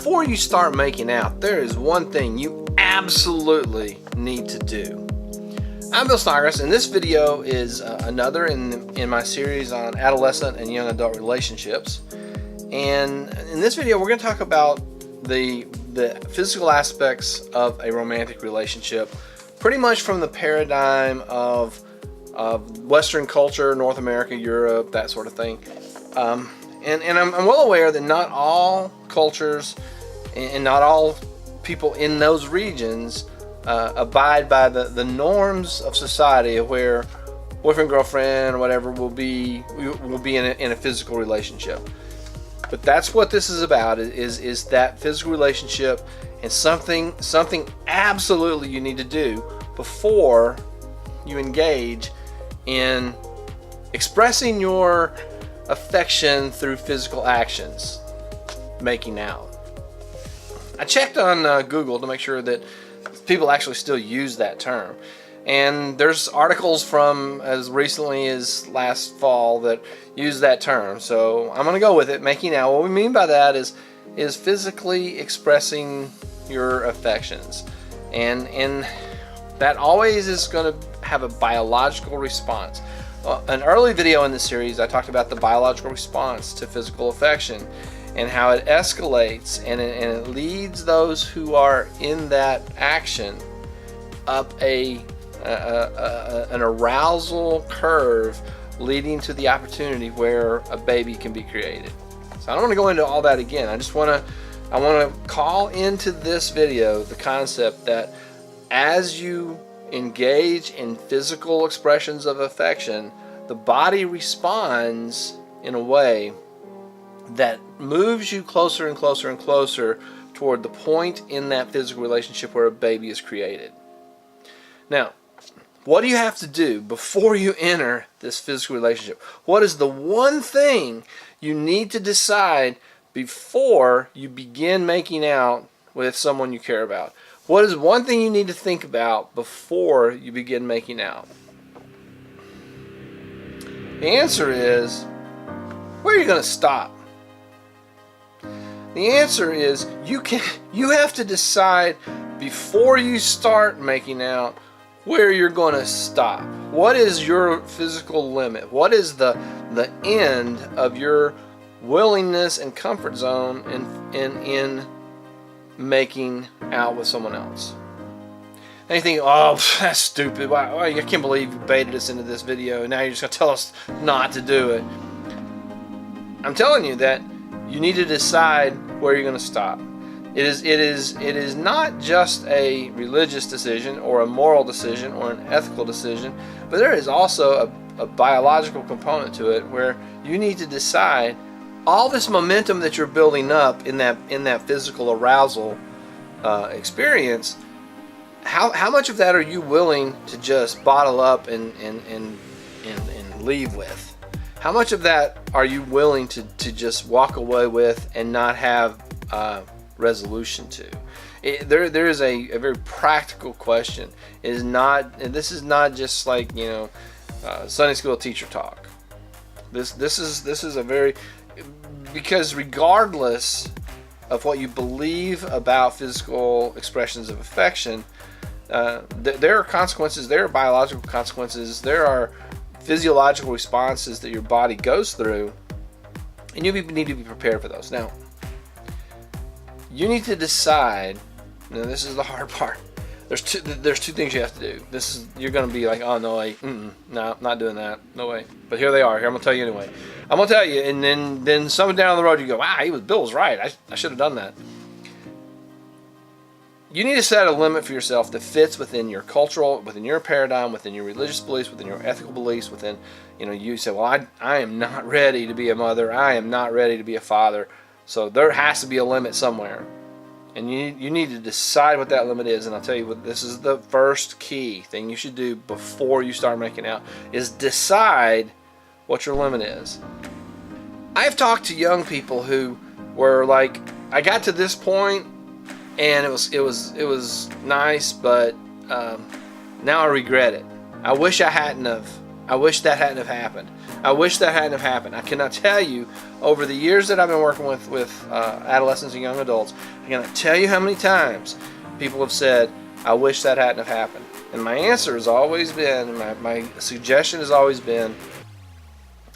before you start making out, there is one thing you absolutely need to do. I'm Bill Snodgrass, and this video is another in my series on adolescent and young adult relationships. And in this video, we're going to talk about the physical aspects of a romantic relationship, pretty much from the paradigm of Western culture, North America, Europe, that sort of thing. And I'm well aware that not all cultures and not all people in those regions abide by the norms of society, where boyfriend, girlfriend, or whatever will be in a physical relationship. But that's what this is about, is that physical relationship, and something absolutely you need to do before you engage in expressing your affection through physical actions, making out. I checked on Google to make sure that people actually still use that term, and there's articles from as recently as last fall that use that term, so I'm going to go with it, making out. What we mean by that is physically expressing your affections, and that always is going to have a biological response. An early video in the series, I talked about the biological response to physical affection and how it escalates and it leads those who are in that action up an arousal curve, leading to the opportunity where a baby can be created. So I don't want to go into all that again. I want to call into this video the concept that as you engage in physical expressions of affection, the body responds in a way that moves you closer and closer and closer toward the point in that physical relationship where a baby is created. Now, what do you have to do before you enter this physical relationship? What is the one thing you need to decide before you begin making out with someone you care about? What is one thing you need to think about before you begin making out? The answer is, where are you going to stop? The answer is, you have to decide before you start making out where you're going to stop. What is your physical limit? What is the end of your willingness and comfort zone in making out with someone else? And you think, oh, that's stupid. Why, I can't believe you baited us into this video, and now you're just going to tell us not to do it. I'm telling you that you need to decide where you're going to stop. It is not just a religious decision or a moral decision or an ethical decision, but there is also a biological component to it, where you need to decide all this momentum that you're building up in that physical arousal experience. How much of that are you willing to just bottle up and leave with? How much of that are you willing to just walk away with and not have resolution to? There is a very practical question. This is not just like Sunday school teacher talk. This is a very, because regardless of what you believe about physical expressions of affection, there are consequences. There are biological consequences. There are physiological responses that your body goes through, and you need to be prepared for those. Now, you need to decide. Now, this is the hard part. There's two things you have to do. You're going to be like, oh no way, no, not doing that, no way. But here they are. Here, I'm gonna tell you anyway. I'm gonna tell you, and then somewhere down the road you go, wow, Bill was right. I should have done that. You need to set a limit for yourself that fits within your cultural, within your paradigm, within your religious beliefs, within your ethical beliefs, within, you say, well, I am not ready to be a mother. I am not ready to be a father. So there has to be a limit somewhere. And you need to decide what that limit is. And I'll tell you what, this is the first key thing you should do before you start making out, is decide what your limit is. I've talked to young people who were like, I got to this point, and it was nice, but now I regret it. I wish I hadn't have I wish that hadn't have happened. I wish that hadn't have happened. I cannot tell you, over the years that I've been working with adolescents and young adults, I cannot tell you how many times people have said, I wish that hadn't have happened. And my answer has always been, my suggestion has always been,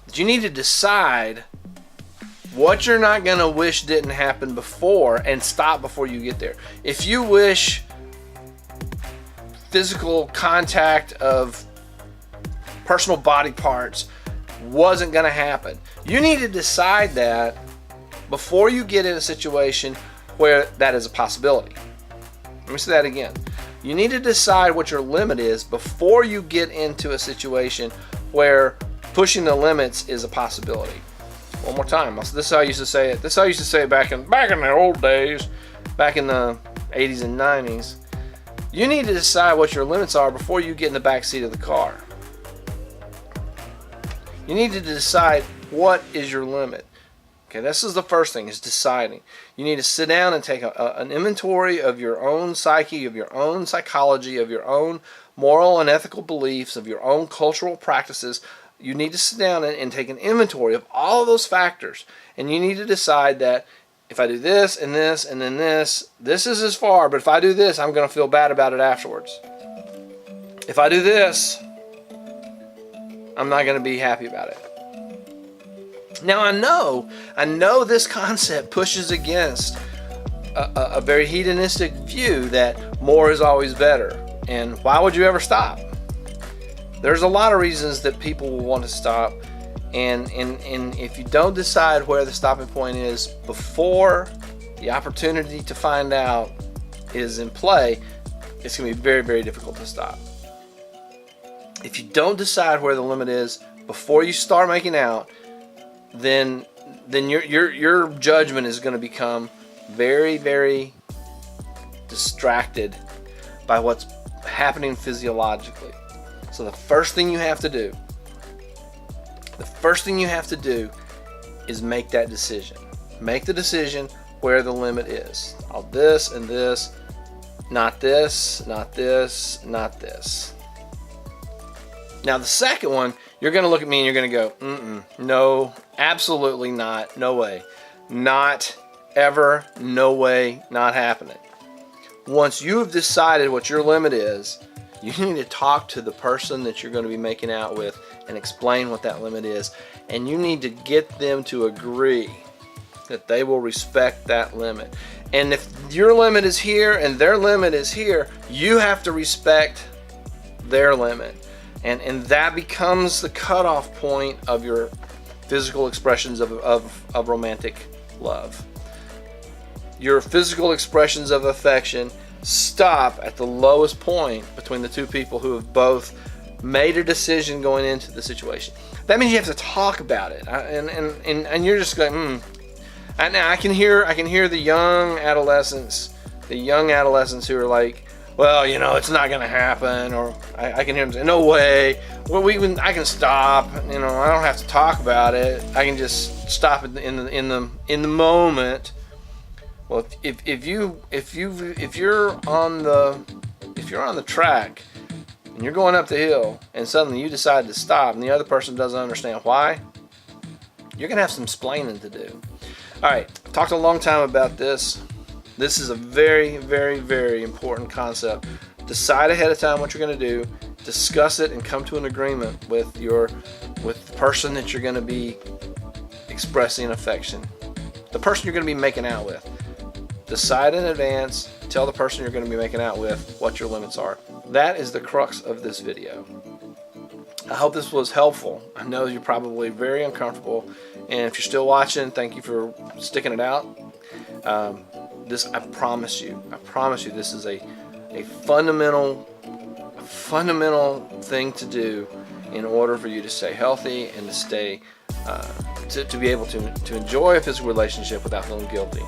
that you need to decide what you're not going to wish didn't happen before and stop before you get there. If you wish physical contact of personal body parts wasn't going to happen, you need to decide that before you get in a situation where that is a possibility. Let me say that again. You need to decide what your limit is before you get into a situation where pushing the limits is a possibility. One more time. This is how I used to say it. This is how I used to say it back in the old days, back in the 80s and 90s. You need to decide what your limits are before you get in the back seat of the car. You need to decide what is your limit. Okay, this is the first thing, is deciding. You need to sit down and take an inventory of your own psyche, of your own psychology, of your own moral and ethical beliefs, of your own cultural practices. You need to sit down and take an inventory of all of those factors. And you need to decide that if I do this and this and then this is as far, but if I do this, I'm going to feel bad about it afterwards. If I do this, I'm not going to be happy about it. Now I know this concept pushes against a very hedonistic view that more is always better. And why would you ever stop? There's a lot of reasons that people will want to stop. And if you don't decide where the stopping point is before the opportunity to find out is in play, it's going to be very, very difficult to stop. If you don't decide where the limit is before you start making out, then your judgment is going to become very, very distracted by what's happening physiologically. So the first thing you have to do is make that decision. Make the decision where the limit is. All this and this, not this, not this, not this. Now the second one, you're going to look at me and you're going to go, no, absolutely not, no way. Not ever, no way, not happening. Once you have decided what your limit is, you need to talk to the person that you're going to be making out with and explain what that limit is. And you need to get them to agree that they will respect that limit. And if your limit is here and their limit is here, you have to respect their limit. And that becomes the cutoff point of your physical expressions of romantic love. Your physical expressions of affection stop at the lowest point between the two people who have both made a decision going into the situation. That means you have to talk about it, and you're just going, And now I can hear the young adolescents who are like, well, it's not going to happen, or I can hear them say, no way. Well, I can stop. I don't have to talk about it. I can just stop in the moment. Well, if you're on the track and you're going up the hill and suddenly you decide to stop and the other person doesn't understand why, you're going to have some explaining to do. All right, I've talked a long time about this. This is a very, very, very important concept. Decide ahead of time what you're going to do. Discuss it and come to an agreement with the person that you're going to be expressing affection. The person you're going to be making out with. Decide in advance. Tell the person you're going to be making out with what your limits are. That is the crux of this video. I hope this was helpful. I know you're probably very uncomfortable, and if you're still watching, thank you for sticking it out. I promise you, this is a fundamental thing to do in order for you to stay healthy and to stay to be able to enjoy a physical relationship without feeling guilty,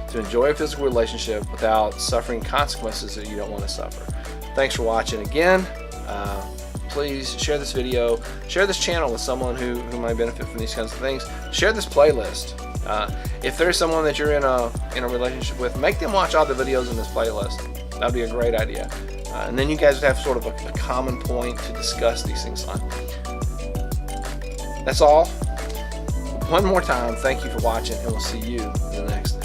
to enjoy a physical relationship without suffering consequences that you don't want to suffer. Thanks for watching again. Please share this video, share this channel with someone who might benefit from these kinds of things. Share this playlist. If there's someone that you're in a relationship with, make them watch all the videos in this playlist. That'd be a great idea. And then you guys would have sort of a common point to discuss these things on. That's all. One more time, thank you for watching, and we'll see you in the next